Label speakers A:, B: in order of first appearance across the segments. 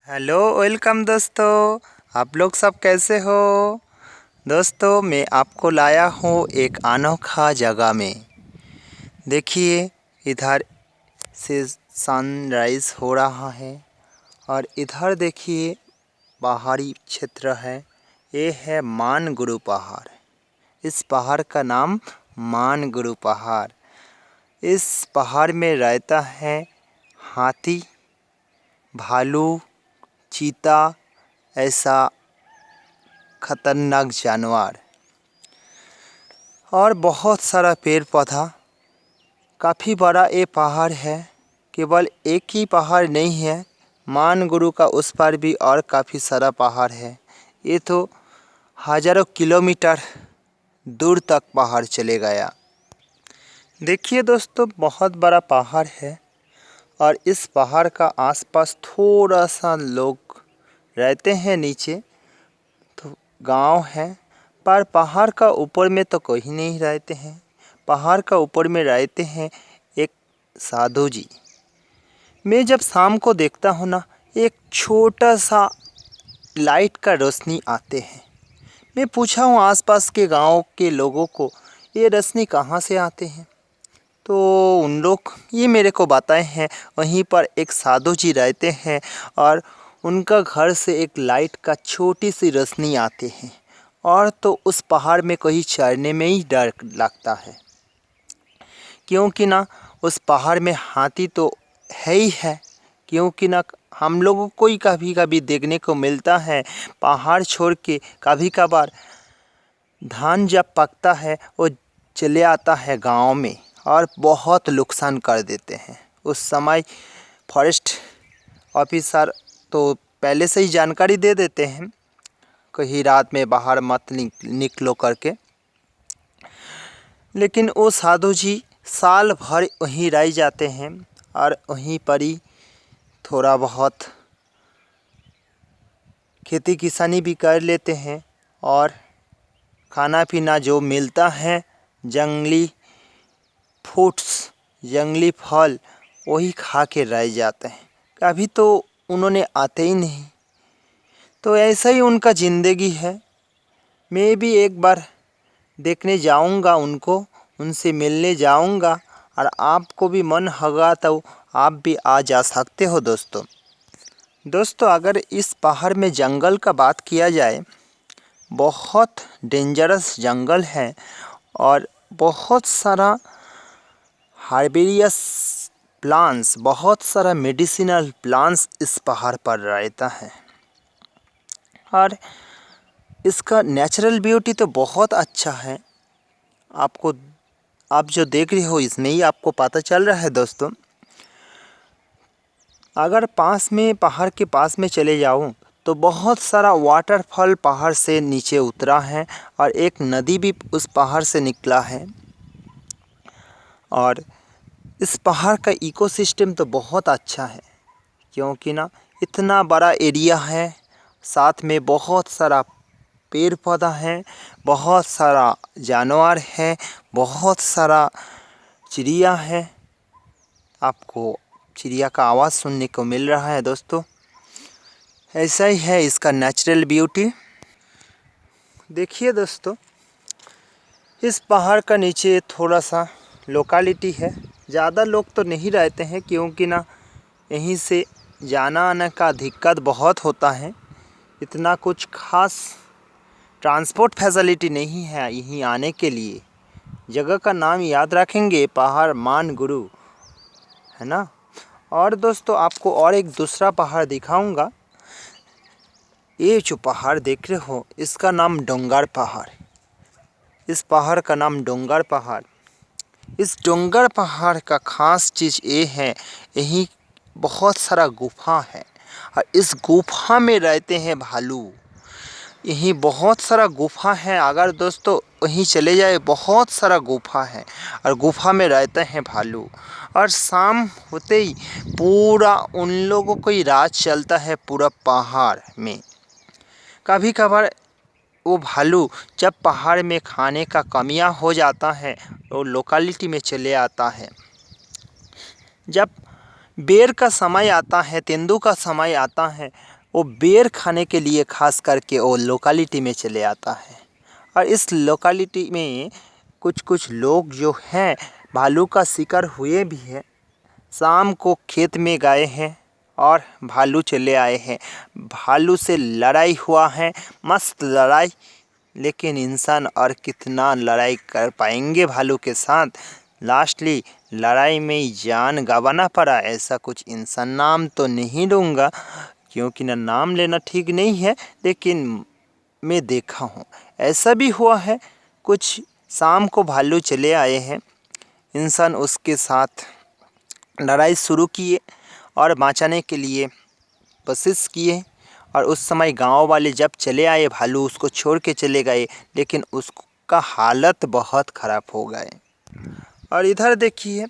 A: Hello welcome दोस्तों। आप लोग सब कैसे हो। दोस्तों मैं आपको लाया हूँ एक अनोखा जगह में। देखिए इधर से सनराइज़ हो रहा है और इधर देखिए पहाड़ी क्षेत्र है। ये है मानगुरु पहाड़। इस पहाड़ का नाम मानगुरु पहाड़। इस पहाड़ में रहता है हाथी, भालू, चीता, ऐसा खतरनाक जानवर और बहुत सारा पेड़ पौधा। काफ़ी बड़ा ये पहाड़ है। केवल एक ही पहाड़ नहीं है, मानगुरु का उस पार भी और काफ़ी सारा पहाड़ है। ये तो हज़ारों किलोमीटर दूर तक पहाड़ चले गया। देखिए दोस्तों बहुत बड़ा पहाड़ है और इस पहाड़ का आसपास थोड़ा सा लोग रहते हैं। नीचे तो गांव है, पर पहाड़ का ऊपर में तो कोई नहीं रहते हैं। पहाड़ का ऊपर में रहते हैं एक साधु जी। मैं जब शाम को देखता हूँ ना, एक छोटा सा लाइट का रोशनी आते हैं। मैं पूछा हूँ आसपास के गांव के लोगों को, ये रोशनी कहाँ से आते हैं। तो उन लोग ये मेरे को बताए हैं, वहीं पर एक साधु जी रहते हैं और उनका घर से एक लाइट का छोटी सी रोशनी आते हैं। और तो उस पहाड़ में कहीं चढ़ने में ही डर लगता है, क्योंकि ना उस पहाड़ में हाथी तो है ही है। क्योंकि ना हम लोगों को ही कभी कभी देखने को मिलता है, पहाड़ छोड़ के कभी कभार धान जब पकता है वो चले आता है गांव में और बहुत नुकसान कर देते हैं। उस समय फॉरेस्ट ऑफिसर तो पहले से ही जानकारी दे देते हैं, कहीं रात में बाहर मत निकलो करके। लेकिन वो साधु जी साल भर वहीं रह जाते हैं और वहीं पर ही थोड़ा बहुत खेती किसानी भी कर लेते हैं और खाना पीना जो मिलता है जंगली फ्रूट्स, जंगली फल, वही खा के रह जाते हैं। कभी तो उन्होंने आते ही नहीं। तो ऐसा ही उनका ज़िंदगी है। मैं भी एक बार देखने जाऊंगा उनको, उनसे मिलने जाऊंगा और आपको भी मन होगा तो आप भी आ जा सकते हो दोस्तों अगर इस पहाड़ में जंगल का बात किया जाए, बहुत डेंजरस जंगल है और बहुत सारा हार्बेरियस प्लांट्स, बहुत सारा मेडिसिनल प्लांट्स इस पहाड़ पर रहता है। और इसका नेचुरल ब्यूटी तो बहुत अच्छा है। आप जो देख रहे हो इसमें ही आपको पता चल रहा है दोस्तों। अगर पास में पहाड़ के पास में चले जाऊं तो बहुत सारा वाटरफॉल पहाड़ से नीचे उतरा है और एक नदी भी उस पहाड़ से निकला है। और इस पहाड़ का इकोसिस्टम तो बहुत अच्छा है, क्योंकि ना इतना बड़ा एरिया है, साथ में बहुत सारा पेड़ पौधा है, बहुत सारा जानवर है, बहुत सारा चिड़िया है। आपको चिड़िया का आवाज़ सुनने को मिल रहा है दोस्तों। ऐसा ही है इसका नेचुरल ब्यूटी। देखिए दोस्तों इस पहाड़ का नीचे थोड़ा सा लोकेलिटी है, ज़्यादा लोग तो नहीं रहते हैं, क्योंकि ना यहीं से जाना आने का दिक्कत बहुत होता है। इतना कुछ खास ट्रांसपोर्ट फैसिलिटी नहीं है यहीं आने के लिए। जगह का नाम याद रखेंगे, पहाड़ मानगुरु, है ना। और दोस्तों आपको और एक दूसरा पहाड़ दिखाऊंगा। ये जो पहाड़ देख रहे हो इसका नाम डोंगर पहाड़। इस पहाड़ का नाम डोंगर पहाड़। इस डोंगर पहाड़ का खास चीज़ ये है, यहीं बहुत सारा गुफा है और इस गुफा में रहते हैं भालू। यहीं बहुत सारा गुफा है, अगर दोस्तों वहीं चले जाए बहुत सारा गुफा है और गुफा में रहते हैं भालू। और शाम होते ही पूरा उन लोगों को ही राज चलता है पूरा पहाड़ में। कभी कभार वो भालू जब पहाड़ में खाने का कमियां हो जाता है तो लोकेलिटी में चले आता है। जब बेर का समय आता है, तेंदू का समय आता है, वो बेर खाने के लिए खास करके वो लोकेलिटी में चले आता है। और इस लोकेलिटी में कुछ कुछ लोग जो हैं भालू का शिकार हुए भी हैं। शाम को खेत में गए हैं और भालू चले आए हैं। भालू से लड़ाई हुआ है, मस्त लड़ाई। लेकिन इंसान और कितना लड़ाई कर पाएंगे भालू के साथ। लास्टली लड़ाई में ही जान गंवाना पड़ा। ऐसा कुछ इंसान नाम तो नहीं लूँगा क्योंकि ना नाम लेना ठीक नहीं है, लेकिन मैं देखा हूँ ऐसा भी हुआ है। कुछ शाम को भालू चले आए हैं, इंसान उसके साथ लड़ाई शुरू किए और बचाने के लिए कोशिश किए। और उस समय गांव वाले जब चले आए, भालू उसको छोड़ के चले गए, लेकिन उसका हालत बहुत ख़राब हो गए। और इधर देखिए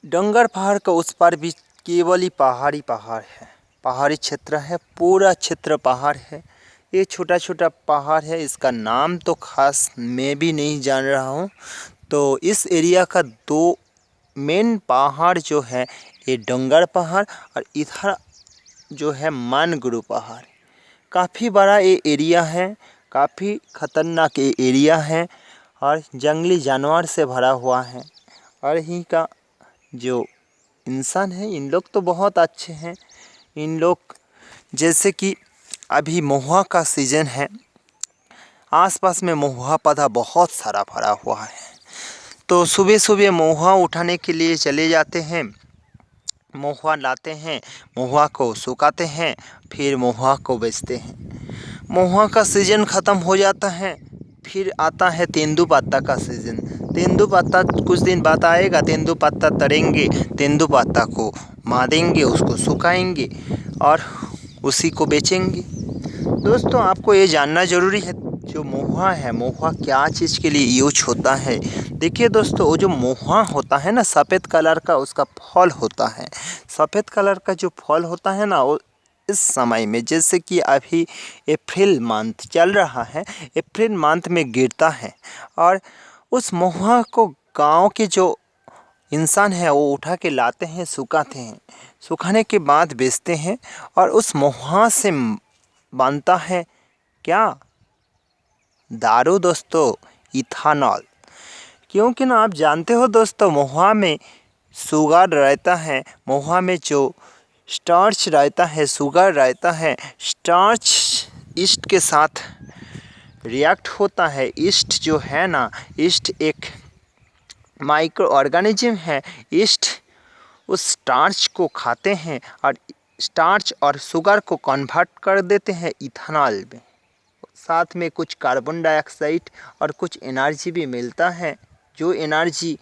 A: डंगर पहाड़ का उस पार भी केवल ही पहाड़ी पहाड़ है, पहाड़ी क्षेत्र है, पूरा क्षेत्र पहाड़ है। ये छोटा छोटा पहाड़ है, इसका नाम तो खास मैं भी नहीं जान रहा हूँ। तो इस एरिया का दो मेन पहाड़ जो है ये डंगर पहाड़ और इधर जो है मानगुरु पहाड़। काफ़ी बड़ा ये एरिया है, काफ़ी ख़तरनाक ये एरिया है और जंगली जानवर से भरा हुआ है। और यहीं का जो इंसान है इन लोग तो बहुत अच्छे हैं। इन लोग जैसे कि अभी महुआ का सीज़न है, आसपास में महुआ पौधा बहुत सारा भरा हुआ है। तो सुबह सुबह महुआ उठाने के लिए चले जाते हैं, महुआ लाते हैं, महुआ को सुखाते हैं, फिर महुआ को बेचते हैं। महुआ का सीज़न ख़त्म हो जाता है, फिर आता है तेंदूपत्ता का सीज़न। तेंदूपत्ता कुछ दिन बाद आएगा, तेंदूपत्ता तड़ेंगे, तेंदूपत्ता को मादेंगे, उसको सुखाएंगे और उसी को बेचेंगे। दोस्तों आपको ये जानना ज़रूरी है जो महुआ है, महुआ क्या चीज़ के लिए यूज होता है। देखिए दोस्तों, वो जो महुआ होता है ना, सफ़ेद कलर का उसका फल होता है। सफ़ेद कलर का जो फल होता है ना, वो इस समय में जैसे कि अभी अप्रैल मंथ चल रहा है, अप्रैल मंथ में गिरता है। और उस महुआ को गांव के जो इंसान है वो उठा के लाते हैं, सुखाते हैं, सुखाने के बाद बेचते हैं। और उस महुआ से बनता है क्या? दारू दोस्तों, इथानॉल। क्योंकि ना आप जानते हो दोस्तों, महुआ में शुगर रहता है, महुआ में जो स्टार्च रहता है, शुगर रहता है, स्टार्च ईस्ट के साथ रिएक्ट होता है। ईस्ट जो है ना, ईस्ट एक माइक्रो ऑर्गेनिज्म है। ईस्ट उस स्टार्च को खाते हैं और स्टार्च और शुगर को कन्वर्ट कर देते हैं इथानॉल में। साथ में कुछ कार्बन डाइऑक्साइड और कुछ एनर्जी भी मिलता है, जो एनर्जी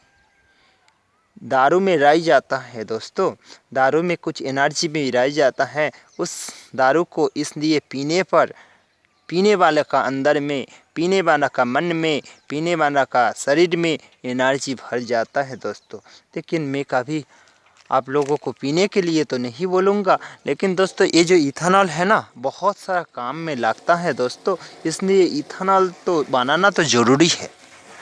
A: दारू में रह जाता है। दोस्तों दारू में कुछ एनर्जी भी रह जाता है। उस दारू को इसलिए पीने पर पीने वाले का अंदर में, पीने वाला का मन में, पीने वाला का शरीर में एनर्जी भर जाता है दोस्तों। लेकिन मैं कभी आप लोगों को पीने के लिए तो नहीं बोलूँगा, लेकिन दोस्तों ये जो इथानॉल है ना, बहुत सारा काम में लगता है दोस्तों। इसलिए इथानॉल तो बनाना तो ज़रूरी है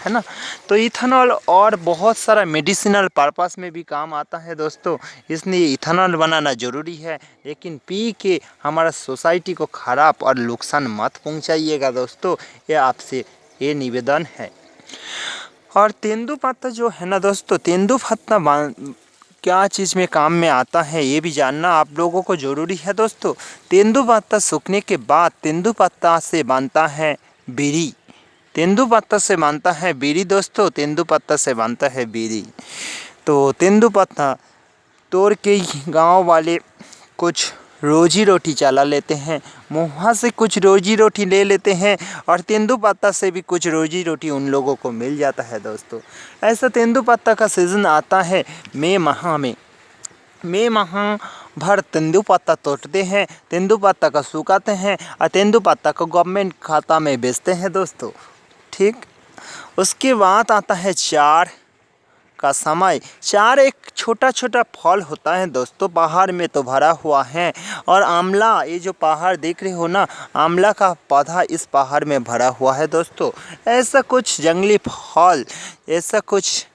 A: ना। तो इथानॉल और बहुत सारा मेडिसिनल पर्पस में भी काम आता है दोस्तों, इसलिए इथानॉल बनाना ज़रूरी है। लेकिन पी के हमारा सोसाइटी को ख़राब और नुकसान मत पहुंचाइएगा दोस्तों, ये आपसे ये निवेदन है। और तेंदूपत्ता जो है ना दोस्तों, तेंदूपत्ता क्या चीज़ में काम में आता है ये भी जानना आप लोगों को ज़रूरी है दोस्तों। तेंदूपत्ता सूखने के बाद तेंदूपत्ता से बनता है बीड़ी। तेंदूपत्ता से बनता है बीड़ी दोस्तों, तेंदूपत्ता से बनता है बीड़ी। तो तेंदूपत्ता तोड़ के गांव वाले कुछ रोजी रोटी चला लेते हैं, महुआ से कुछ रोजी रोटी ले लेते हैं और तेंदूपत्ता से भी कुछ रोजी रोटी उन लोगों को मिल जाता है दोस्तों। ऐसा तेंदूपत्ता का सीज़न आता है मई माह में। मई माह भर तेंदूपत्ता तोड़ते हैं, तेंदूपत्ता का सुखाते हैं और तेंदूपत्ता को गवर्नमेंट खाता में बेचते हैं दोस्तों। ठीक, उसके बाद आता है चार का समय। चार एक छोटा छोटा फल होता है दोस्तों, पहाड़ में तो भरा हुआ है। और आंवला, ये जो पहाड़ देख रहे हो ना, आंवला का पौधा इस पहाड़ में भरा हुआ है दोस्तों। ऐसा कुछ जंगली फल, ऐसा कुछ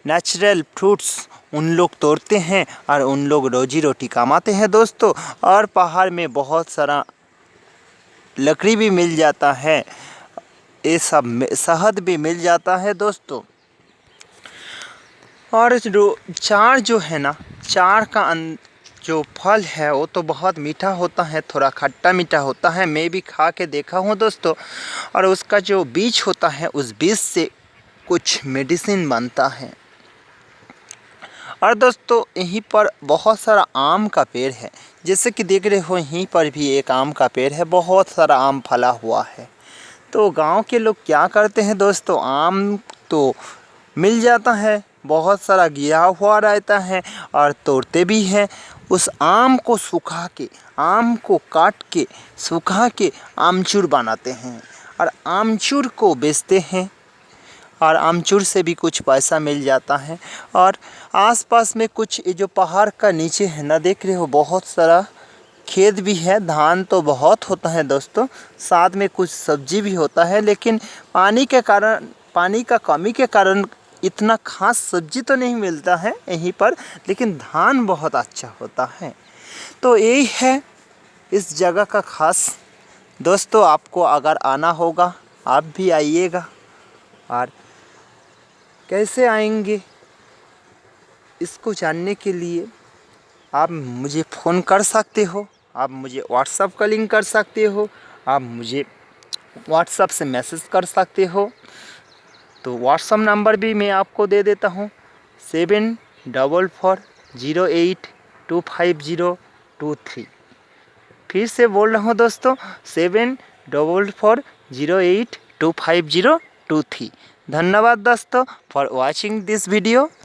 A: नेचुरल फ्रूट्स उन लोग तोड़ते हैं और उन लोग रोजी रोटी कमाते हैं दोस्तों। और पहाड़ में बहुत सारा लकड़ी भी मिल जाता है, ये सब में शहद भी मिल जाता है दोस्तों। और चार जो है ना, चार का जो फल है वो तो बहुत मीठा होता है, थोड़ा खट्टा मीठा होता है। मैं भी खा के देखा हूँ दोस्तों। और उसका जो बीज होता है, उस बीज से कुछ मेडिसिन बनता है। और दोस्तों यहीं पर बहुत सारा आम का पेड़ है, जैसे कि देख रहे हो यहीं पर भी एक आम का पेड़ है, बहुत सारा आम फला हुआ है। तो गांव के लोग क्या करते हैं दोस्तों, आम तो मिल जाता है, बहुत सारा गिरा हुआ रहता है और तोड़ते भी हैं। उस आम को सुखा के, आम को काट के सुखा के आमचूर बनाते हैं और आमचूर को बेचते हैं और आमचूर से भी कुछ पैसा मिल जाता है। और आसपास में कुछ ये जो पहाड़ का नीचे है ना, देख रहे हो बहुत सारा खेत भी है, धान तो बहुत होता है दोस्तों, साथ में कुछ सब्जी भी होता है। लेकिन पानी के कारण, पानी का कमी के कारण इतना खास सब्जी तो नहीं मिलता है यहीं पर, लेकिन धान बहुत अच्छा होता है। तो यही है इस जगह का खास दोस्तों। आपको अगर आना होगा आप भी आइएगा। और कैसे आएंगे इसको जानने के लिए आप मुझे फ़ोन कर सकते हो, आप मुझे व्हाट्सअप कॉलिंग कर सकते हो, आप मुझे व्हाट्सअप से मैसेज कर सकते हो। तो व्हाट्सअप नंबर भी मैं आपको दे देता हूँ, 7440825023। फिर से बोल रहा हूँ दोस्तों, 7440825023। धन्यवाद दोस्तों फॉर वॉचिंग दिस वीडियो।